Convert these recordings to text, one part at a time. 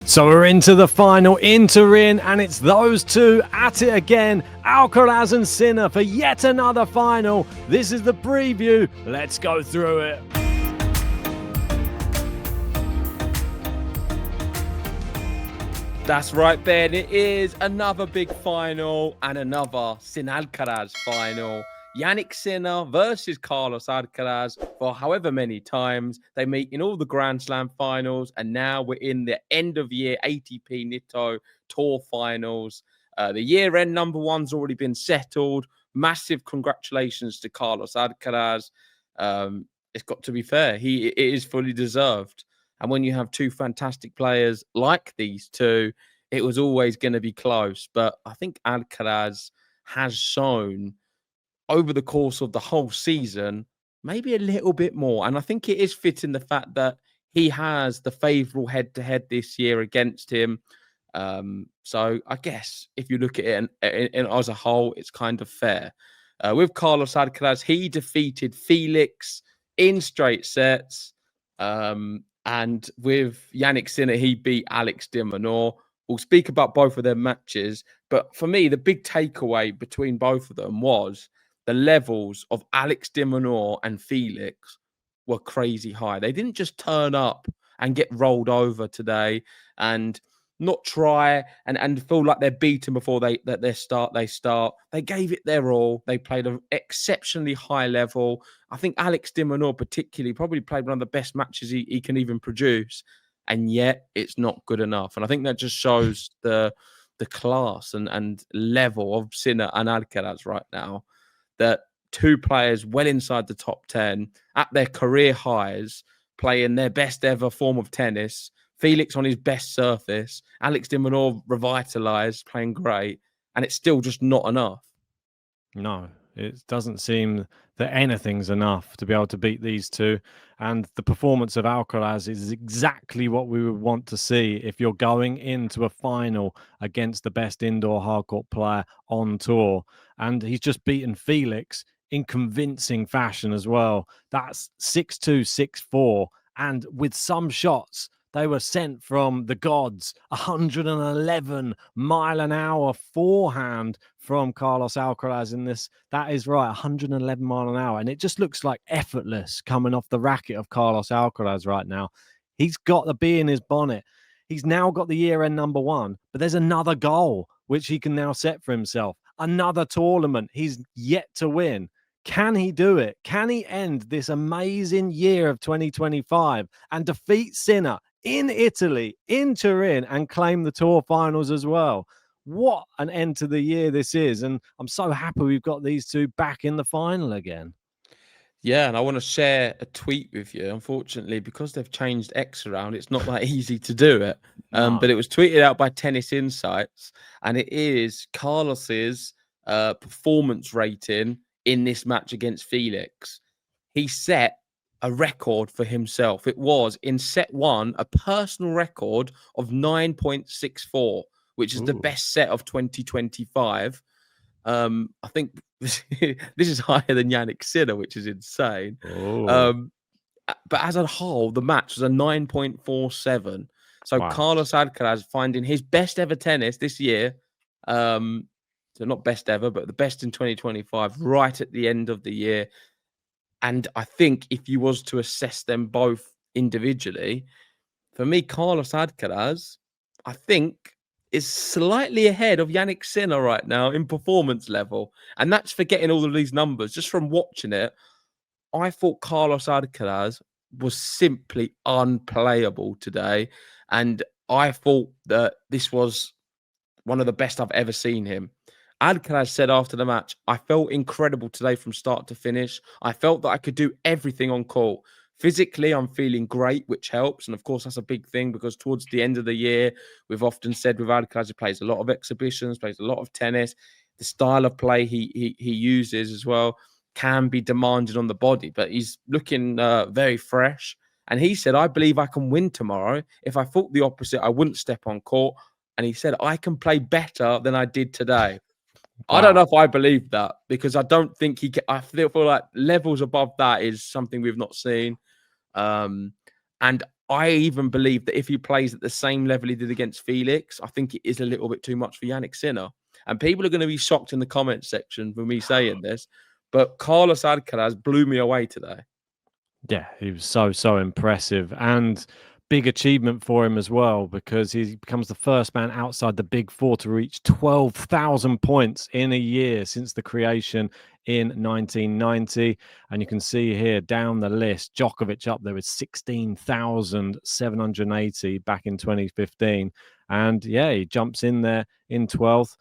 So we're into the final, in, and it's those two at it again, Alcaraz and Sinner, for yet another final. This is the preview. Let's go through it. That's right, Ben. It is another big final and another Sinner-Alcaraz final. Jannik Sinner versus Carlos Alcaraz for however many times. They meet in all the Grand Slam finals, and now we're in the end-of-year ATP Nitto Tour Finals. The year-end number one's already been settled. Massive congratulations to Carlos Alcaraz. It's got to be fair. It is fully deserved. And when you have two fantastic players like these two, it was always going to be close. But I think Alcaraz has shown over the course of the whole season, maybe a little bit more. And I think it is fitting the fact that he has the favourable head-to-head this year against him. So I guess if you look at it as a whole, it's kind of fair. With Carlos Alcaraz, he defeated Felix in straight sets. And with Jannik Sinner, he beat Alex de Minaur. We'll speak about both of their matches. But for me, the big takeaway between both of them was the levels of Alex de Minaur and Felix were crazy high. They didn't just turn up and get rolled over today and not try and feel like they're beaten before they start. They gave it their all. They played an exceptionally high level. I think Alex de Minaur particularly probably played one of the best matches he can even produce, and yet it's not good enough. And I think that just shows the class and level of Sinner and Alcaraz right now, that two players well inside the top 10 at their career highs, playing their best ever form of tennis. Felix on his best surface, Alex de Minaur revitalized, playing great, and it's still just not enough. No, it doesn't seem that anything's enough to be able to beat these two. And the performance of Alcaraz is exactly what we would want to see if you're going into a final against the best indoor hardcourt player on tour. And he's just beaten Felix in convincing fashion as well. That's 6-2, 6-4. And with some shots, they were sent from the gods. 111 mile an hour forehand from Carlos Alcaraz in this. That is right, 111 mile an hour. And it just looks like effortless coming off the racket of Carlos Alcaraz right now. He's got the bee in his bonnet. He's now got the year-end number one, but there's another goal which he can now set for himself. Another tournament he's yet to win. Can he do it? Can he end this amazing year of 2025 and defeat Sinner in Italy, in Turin, and claim the Tour Finals as well? What an end to the year this is. And I'm so happy we've got these two back in the final again. Yeah, and I want to share a tweet with you. Unfortunately, because they've changed X around, it's not that easy to do it. No. But it was tweeted out by Tennis Insights, and it is Carlos's performance rating in this match against Felix. He set a record for himself. It was, in set one, a personal record of 9.64, which is the best set of 2025. I think this is higher than Jannik Sinner, which is insane. But as a whole, the match was a 9.47. So wow. Carlos Alcaraz finding his best ever tennis this year. So not best ever, but the best in 2025, right at the end of the year. And I think if you was to assess them both individually, for me, Carlos Alcaraz, I think, is slightly ahead of Jannik Sinner right now in performance level. And that's forgetting all of these numbers. Just from watching it, I thought Carlos Alcaraz was simply unplayable today. And I thought that this was one of the best I've ever seen him. Alcaraz said after the match, I felt incredible today from start to finish. I felt that I could do everything on court. Physically, I'm feeling great, which helps. And of course, that's a big thing because towards the end of the year, we've often said with Alcaraz, he plays a lot of exhibitions, plays a lot of tennis. The style of play he uses as well can be demanding on the body, but he's looking very fresh. And he said, I believe I can win tomorrow. If I thought the opposite, I wouldn't step on court. And he said, I can play better than I did today. Wow. I don't know if I believe that because I don't think he can. I feel like levels above that is something we've not seen. And I even believe that if he plays at the same level he did against Felix, I think it is a little bit too much for Jannik Sinner. And people are going to be shocked in the comments section for me saying this, but Carlos Alcaraz blew me away today. Yeah, he was so impressive, and big achievement for him as well, because he becomes the first man outside the Big Four to reach 12,000 points in a year since the creation in 1990. And you can see here down the list, Djokovic up there with 16,780 back in 2015. And yeah, he jumps in there in 12th.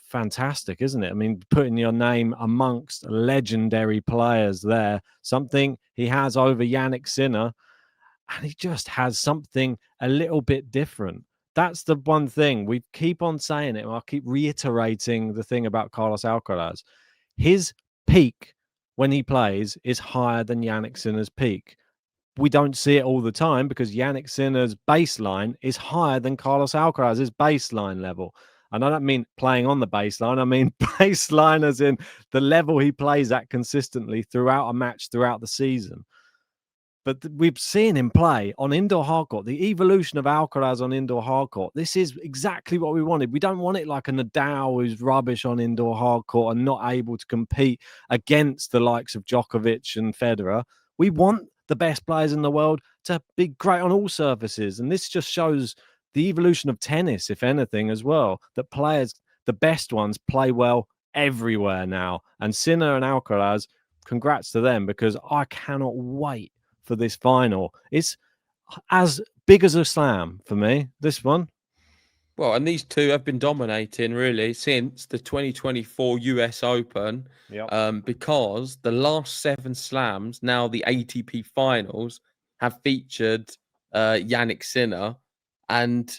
Fantastic, isn't it? I mean, putting your name amongst legendary players there, something he has over Jannik Sinner, and he just has something a little bit different. That's the one thing. We keep on saying it, and I'll keep reiterating the thing about Carlos Alcaraz. His peak when he plays is higher than Jannik Sinner's peak. We don't see it all the time because Jannik Sinner's baseline is higher than Carlos Alcaraz's baseline level. And I don't mean playing on the baseline. I mean baseline as in the level he plays at consistently throughout a match, throughout the season. But we've seen him play on indoor hardcourt, the evolution of Alcaraz on indoor hardcourt. This is exactly what we wanted. We don't want it like a Nadal who's rubbish on indoor hardcourt and not able to compete against the likes of Djokovic and Federer. We want the best players in the world to be great on all surfaces. And this just shows the evolution of tennis, if anything, as well, that players, the best ones, play well everywhere now. And Sinner and Alcaraz, congrats to them, because I cannot wait for this final. It's as big as a slam for me, this one. Well, and these two have been dominating really since the 2024 US Open, because the last 7 slams, now the ATP Finals, have featured Jannik Sinner, and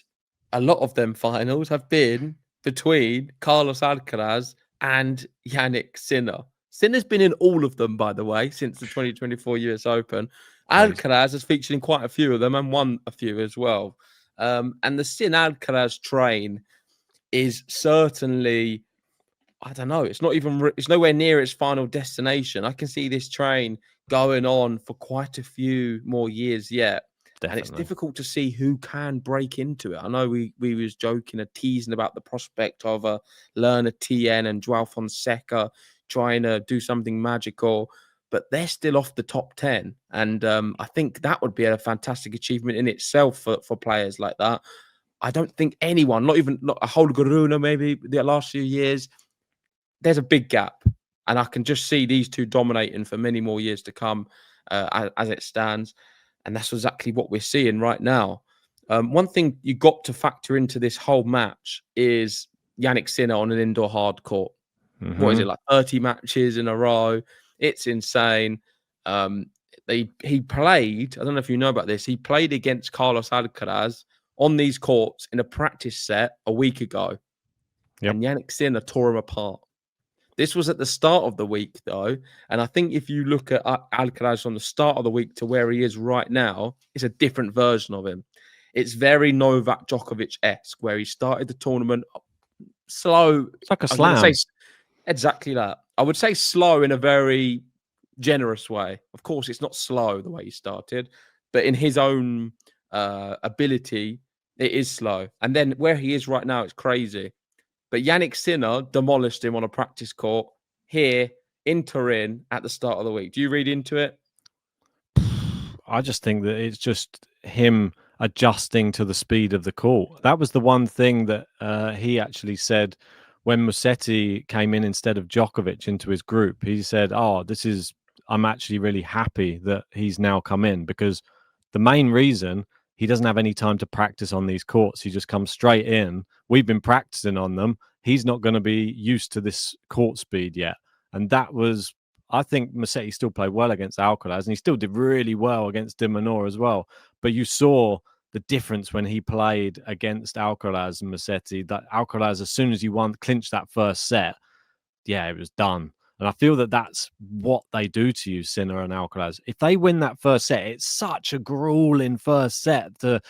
a lot of them finals have been between Carlos Alcaraz and Jannik Sinner. Sinner's been in all of them, by the way, since the 2024 US Open. Alcaraz has featured in quite a few of them and won a few as well. And the Sinner-Alcaraz train is certainly, I don't know, it's nowhere near its final destination. I can see this train going on for quite a few more years yet. Definitely. And it's difficult to see who can break into it. I know we was joking and teasing about the prospect of a Lerner TN and Joao Fonseca trying to do something magical, but they're still off the top 10. And I think that would be a fantastic achievement in itself for players like that. I don't think anyone, not a Holger Rune, maybe the last few years, there's a big gap. And I can just see these two dominating for many more years to come as it stands. And that's exactly what we're seeing right now. One thing you got to factor into this whole match is Jannik Sinner on an indoor hard court. Mm-hmm. What is it, like 30 matches in a row? It's insane. He played, I don't know if you know about this, he played against Carlos Alcaraz on these courts in a practice set a week ago. Yep. And Jannik Sinner tore him apart. This was at the start of the week, though. And I think if you look at Alcaraz on the start of the week to where he is right now, it's a different version of him. It's very Novak Djokovic-esque, where he started the tournament slow. It's like a slam. Exactly that. I would say slow in a very generous way. Of course, it's not slow the way he started, but in his own ability, it is slow. And then where he is right now, it's crazy. But Jannik Sinner demolished him on a practice court here in Turin at the start of the week. Do you read into it? I just think that it's just him adjusting to the speed of the court. That was the one thing that he actually said when Musetti came in instead of Djokovic into his group. He said, I'm actually really happy that he's now come in, because the main reason, he doesn't have any time to practice on these courts. He just comes straight in. We've been practicing on them. He's not going to be used to this court speed yet. And that was, I think Musetti still played well against Alcaraz, and he still did really well against Minaur as well. But you saw the difference when he played against Alcaraz and Musetti, that Alcaraz, as soon as he clinched that first set, it was done. And I feel that that's what they do to you, Sinner and Alcaraz. If they win that first set, it's such a grueling first set to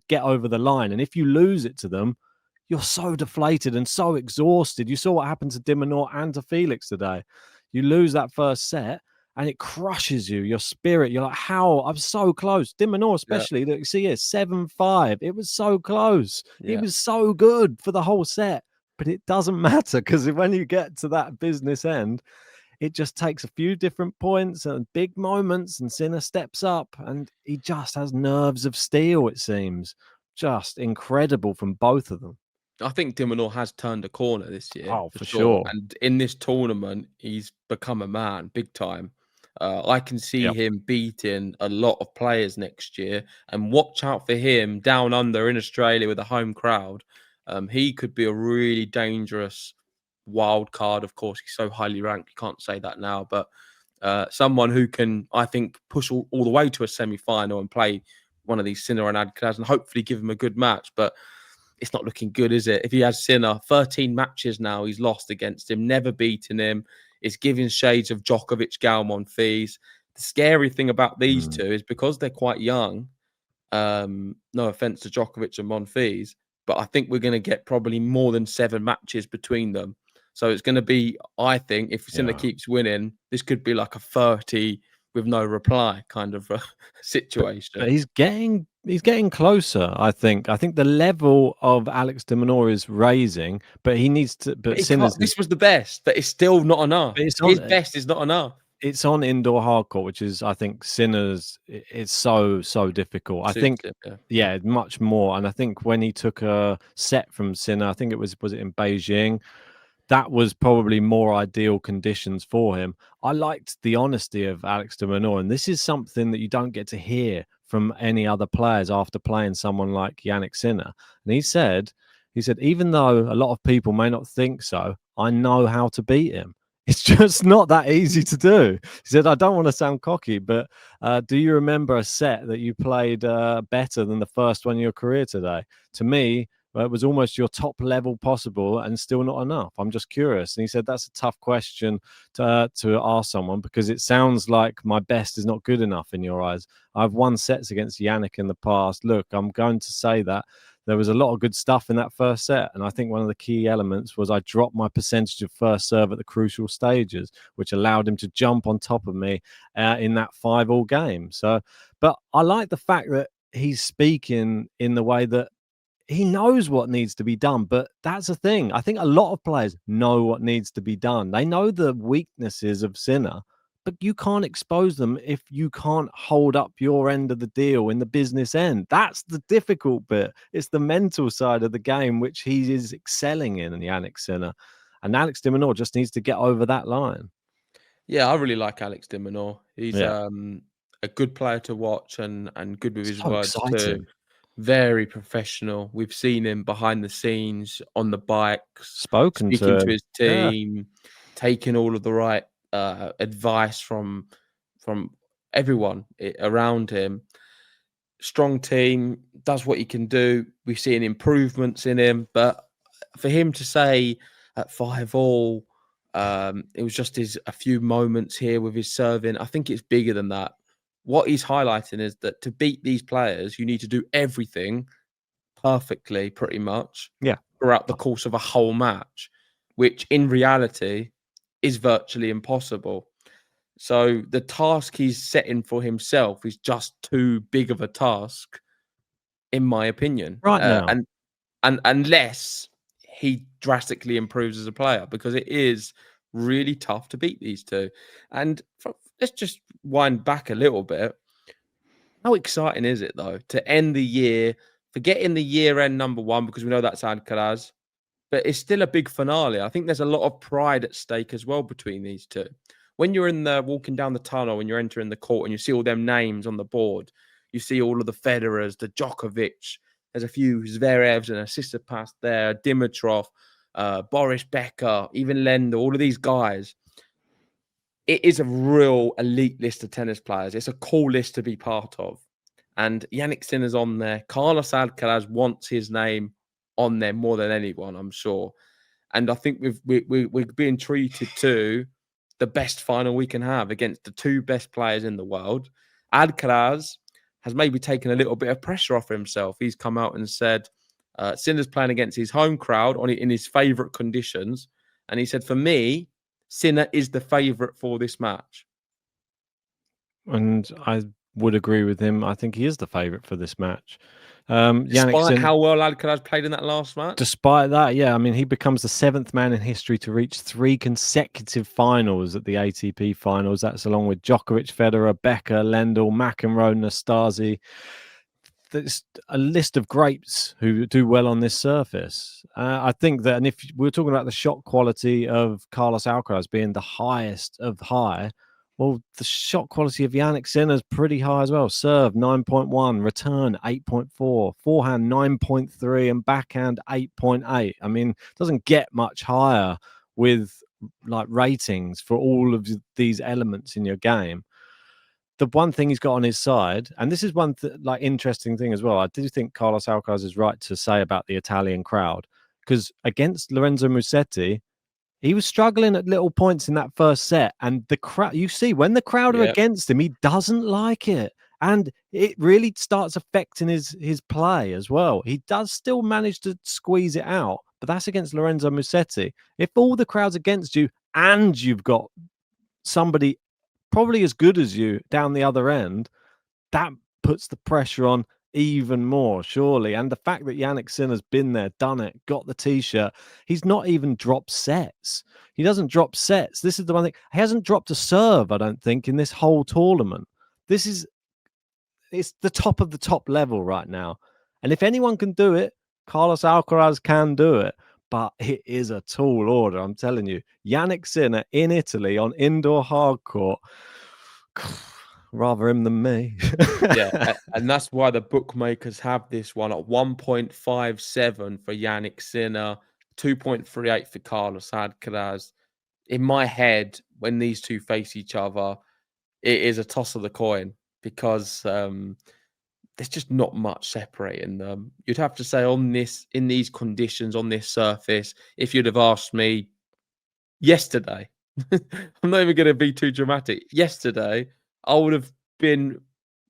get over the line. And if you lose it to them, you're so deflated and so exhausted. You saw what happened to Minaur and to Felix today. You lose that first set, and it crushes you, your spirit. You're like, how? I'm so close. De Minaur Yeah. especially, look, see here, 7-5. It was so close. He Yeah. was so good for the whole set. But it doesn't matter, because when you get to that business end, it just takes a few different points and big moments, and Sinner steps up, and he just has nerves of steel, it seems. Just incredible from both of them. I think De Minaur has turned a corner this year Oh, for for sure. sure. And in this tournament, he's become a man big time. I can see Yep. him beating a lot of players next year. And watch out for him down under in Australia with a home crowd. He could be a really dangerous wild card. Of course, he's so highly ranked. You can't say that now. But someone who can, I think, push all the way to a semi-final and play one of these Sinner and Alcaraz and hopefully give him a good match. But it's not looking good, is it? If he has Sinner, 13 matches now he's lost against him, never beaten him. It's giving shades of Djokovic, Galmon fees. The scary thing about these two is because they're quite young. No offense to Djokovic and Monfils, but I think we're going to get probably more than 7 matches between them. So it's going to be, I think, if Sinner Yeah. keeps winning, this could be like a 30 with no reply kind of situation. But he's getting closer, I think. I think the level of Alex de Minaur is raising, but he needs to. But But he can't, Sinner's is. this was the best, but it's still not enough. But it's His on. best is not enough. It's on indoor hardcourt, which is, I think, Sinner's. It's so difficult. I Suits think, him, yeah, much more. And I think when he took a set from Sinner, I think it was it in Beijing, that was probably more ideal conditions for him. I liked the honesty of Alex de Minaur, and this is something that you don't get to hear from any other players after playing someone like Jannik Sinner. And he said, even though a lot of people may not think so, I know how to beat him. It's just not that easy to do. He said, I don't want to sound cocky, but do you remember a set that you played better than the first one in your career today? To me, it was almost your top level possible and still not enough. I'm just curious. And he said, that's a tough question to ask someone, because it sounds like my best is not good enough in your eyes. I've won sets against Jannik in the past. Look, I'm going to say that there was a lot of good stuff in that first set. And I think one of the key elements was I dropped my percentage of first serve at the crucial stages, which allowed him to jump on top of me in that 5-all game. So, but I like the fact that he's speaking in the way that he knows what needs to be done. But that's the thing. I think a lot of players know what needs to be done. They know the weaknesses of Sinner, but you can't expose them if you can't hold up your end of the deal in the business end. That's the difficult bit. It's the mental side of the game, which he is excelling in Jannik Sinner. And Alex de Minaur just needs to get over that line. Yeah, I really like Alex de Minaur. He's Yeah. a good player to watch and good with his So words too. exciting. Very professional. We've seen him behind the scenes on the bikes, Spoken to speaking to him. his Yeah. team, taking all of the right advice from everyone around him. Strong team, does what he can do. We've seen improvements in him, but for him to say at 5-all, it was just a few moments here with his serving. I think it's bigger than that. What he's highlighting is that to beat these players, you need to do everything perfectly, pretty much, Yeah. throughout the course of a whole match, which in reality is virtually impossible. So the task he's setting for himself is just too big of a task, in my opinion. Right now. And unless he drastically improves as a player, because it is really tough to beat these two. And let's just wind back a little bit. How exciting is it though to end the year, forgetting the year-end number one because we know that's Alcaraz, but it's still a big finale. I think there's a lot of pride at stake as well between these two. When you're walking down the tunnel and you're entering the court and you see all them names on the board, you see all of the Federers, the Djokovic, there's a few Zverevs and a Tsitsipas there, Dimitrov, Boris Becker, even Lendl, all of these guys. It is a real elite list of tennis players. It's a cool list to be part of. And Jannik Sinner's on there. Carlos Alcaraz wants his name on there more than anyone, I'm sure. And I think we're being treated to the best final we can have against the two best players in the world. Alcaraz has maybe taken a little bit of pressure off himself. He's come out and said Sinner's playing against his home crowd in his favourite conditions. And he said, for me, Sinner is the favourite for this match. and I would agree with him. I think he is the favourite for this match. Despite how well Alcaraz played in that last match? Despite that, yeah, I mean, he becomes the 7th man in history to reach 3 consecutive finals at the ATP Finals. That's along with Djokovic, Federer, Becker, Lendl, McEnroe, Nastase. There's a list of greats who do well on this surface. I think that, and if we're talking about the shot quality of Carlos Alcaraz being the highest of high, well, the shot quality of Jannik Sinner is pretty high as well. Serve 9.1, return 8.4, forehand 9.3, and backhand 8.8. I mean, it doesn't get much higher with like ratings for all of these elements in your game. The one thing he's got on his side, and this is one like interesting thing as well. I do think Carlos Alcaraz is right to say about the Italian crowd, because against Lorenzo Musetti, he was struggling at little points in that first set, and the crowd, you see, when the crowd are against him, he doesn't like it, and it really starts affecting his play as well. He does still manage to squeeze it out, but that's against Lorenzo Musetti. If all the crowd's against you and you've got somebody probably as good as you down the other end, that puts the pressure on even more, surely. And the fact that Jannik Sinner's been there, done it, got the t-shirt, he's not even dropped sets. He doesn't drop sets. This is the one thing. He hasn't dropped a serve, I don't think, in this whole tournament. It's the top of the top level right now. And if anyone can do it, Carlos Alcaraz can do it. But it is a tall order, I'm telling you. Jannik Sinner in Italy on indoor hard court. Rather him than me. Yeah, and that's why the bookmakers have this one at 1.57 for Jannik Sinner, 2.38 for Carlos Alcaraz. In my head, when these two face each other, it is a toss of the coin because there's just not much separating them. You'd have to say in these conditions, on this surface, if you'd have asked me yesterday, I'm not even going to be too dramatic. Yesterday, I would have been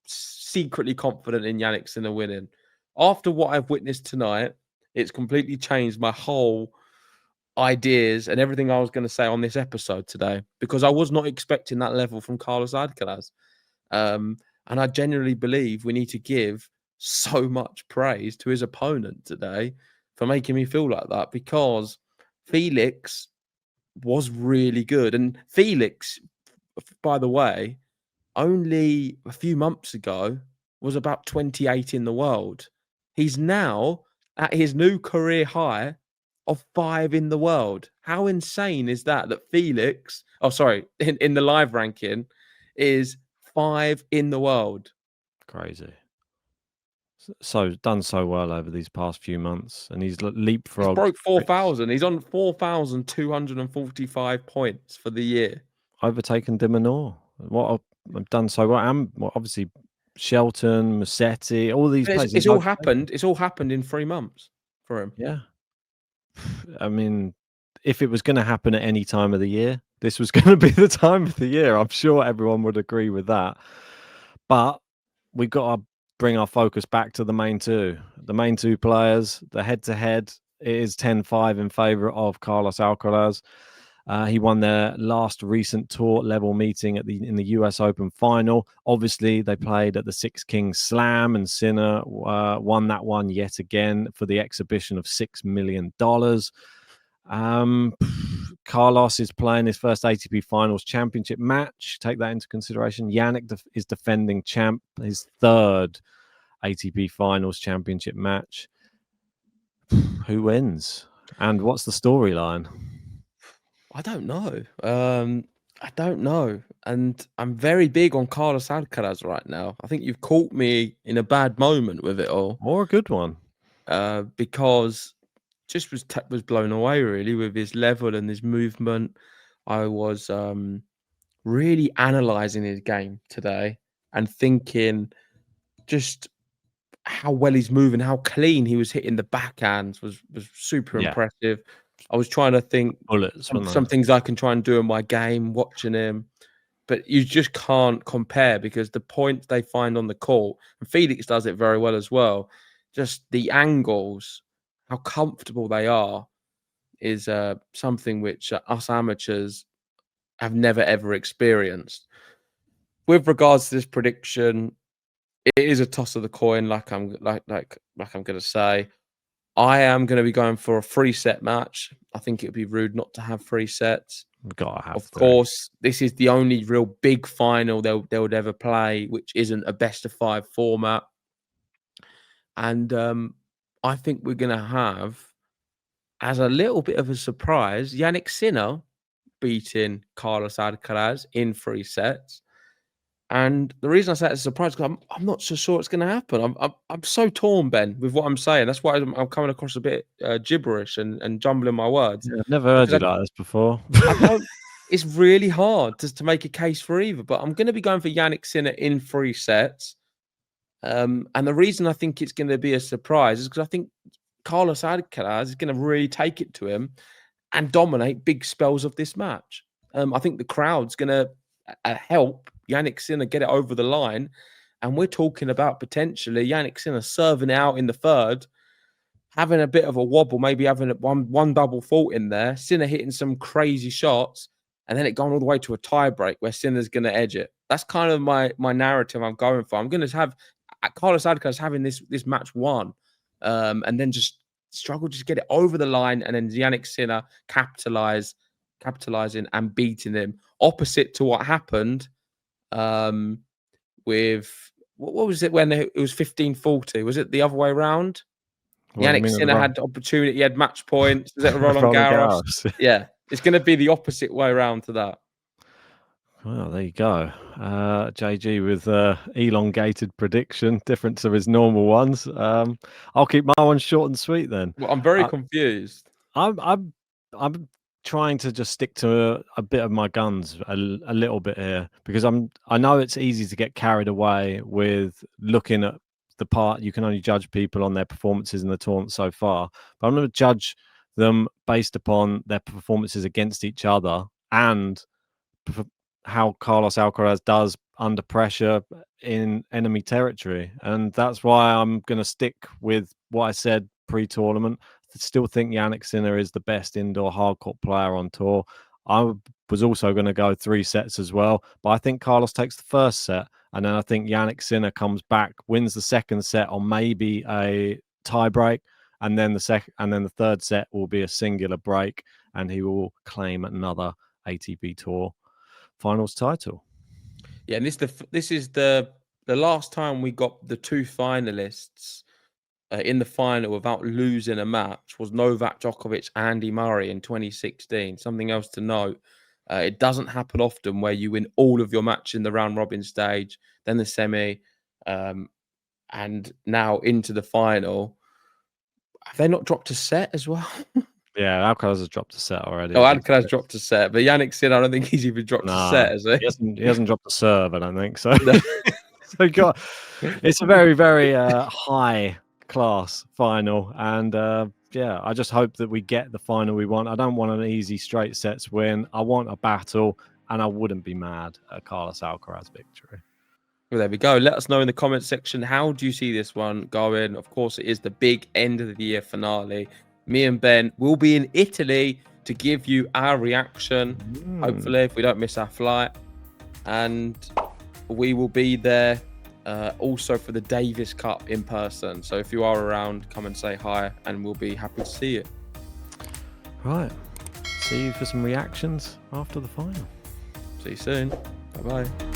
secretly confident in Jannik Sinner winning. After what I've witnessed tonight, it's completely changed my whole ideas and everything I was going to say on this episode today, because I was not expecting that level from Carlos Alcaraz. And I genuinely believe we need to give so much praise to his opponent today for making me feel like that, because Felix was really good. And Felix, by the way, only a few months ago was about 28 in the world. He's now at his new career high of 5 in the world. How insane is that? That Felix, in the live ranking, is 5 in the world. Crazy. So done so well over these past few months, and he's leapfrogged. He's broke 4,000. He's on 4,245 points for the year. Overtaken Minaur. What I've done so well. And obviously Shelton, Musetti, all these players. It's all happened. It's all happened in 3 months for him. Yeah. I mean, if it was going to happen at any time of the year, this was going to be the time of the year. I'm sure everyone would agree with that. But we've got to bring our focus back to the main two. The main two players, the head-to-head, it is 10-5 in favour of Carlos Alcaraz. He won their last recent tour level meeting in the US Open final. Obviously, they played at the Six Kings Slam, and Sinner won that one yet again for the exhibition of $6 million. Carlos is playing his first ATP Finals championship match. Take that into consideration. Jannik is defending champ, his third ATP Finals championship match. Who wins? And what's the storyline? I don't know. I don't know. And I'm very big on Carlos Alcaraz right now. I think you've caught me in a bad moment with it all. Or a good one. Because just was blown away really with his level and his movement. I was really analysing his game today and thinking just how well he's moving, how clean he was hitting the backhands was super impressive. I was trying to think bullets, some things I can try and do in my game, watching him, but you just can't compare because the points they find on the court, and Felix does it very well as well, just the angles, how comfortable they are, is something which us amateurs have never ever experienced. with regards to this prediction, it is a toss of the coin, like I'm gonna say. I am gonna be going for a 3-set match. I think it would be rude not to have 3 sets. We've got to have Of 3. course, this is the only real big final they would ever play, which isn't a best of 5 format. And I think we're gonna have, as a little bit of a surprise, Jannik Sinner beating Carlos Alcaraz in 3 sets. And the reason I say it's a surprise, because I'm not so sure it's going to happen. I'm so torn, Ben, with what I'm saying. That's why I'm coming across a bit gibberish and jumbling my words. Yeah, I've never heard you like this before. I don't. It's really hard to make a case for either. But I'm going to be going for Jannik Sinner in 3 sets. And the reason I think it's going to be a surprise is because I think Carlos Alcaraz is going to really take it to him and dominate big spells of this match. I think the crowd's going to help Jannik Sinner get it over the line. And we're talking about potentially Jannik Sinner serving out in the third, having a bit of a wobble, maybe having one double fault in there, Sinner hitting some crazy shots, and then it going all the way to a tie break where Sinner's going to edge it. That's kind of my narrative I'm going for. I'm going to have Carlos Alcaraz having this match won, and then just struggle to get it over the line, and then Jannik Sinner capitalizing and beating him. Opposite to what happened with what was it when it was 15-40? Was it the other way around? Jannik Sinner had opportunity, he had match points. Was it Roland Garros? Yeah, it's going to be the opposite way around to that. Well, there you go. JG with elongated prediction, different to his normal ones. I'll keep my one short and sweet then. Well, I'm very confused. I'm trying to just stick to a bit of my guns a little bit here, because I know it's easy to get carried away with looking at the part. You can only judge people on their performances in the tournament so far, but I'm going to judge them based upon their performances against each other and how Carlos Alcaraz does under pressure in enemy territory. And that's why I'm going to stick with what I said pre-tournament. I still think Jannik Sinner is the best indoor hardcourt player on tour. I was also going to go 3 sets as well, but I think Carlos takes the first set, and then I think Jannik Sinner comes back, wins the second set on maybe a tie break, and then the third set will be a singular break, and he will claim another ATP Tour Finals title. Yeah, and this is the last time we got the 2 finalists in the final without losing a match was Novak Djokovic, Andy Murray in 2016. Something else to note: it doesn't happen often where you win all of your match in the round robin stage, then the semi, and now into the final. Have they not dropped a set as well? Yeah, Alcaraz has dropped a set already. Oh, Alcaraz dropped a set, but Jannik Sinner, I don't think he's even dropped a set, has he? He hasn't dropped a serve, I don't think so. So it's a very, very high class final, and yeah, I just hope that we get the final we want. I don't want an easy straight sets win. I want a battle, and I wouldn't be mad at a Carlos Alcaraz victory. Well, there we go. Let us know in the comments section, how do you see this one going? Of course, it is the big end of the year finale. Me and Ben will be in Italy to give you our reaction, hopefully, if we don't miss our flight. And we will be there also for the Davis Cup in person. So if you are around, come and say hi, and we'll be happy to see you. Right. See you for some reactions after the final. See you soon. Bye-bye.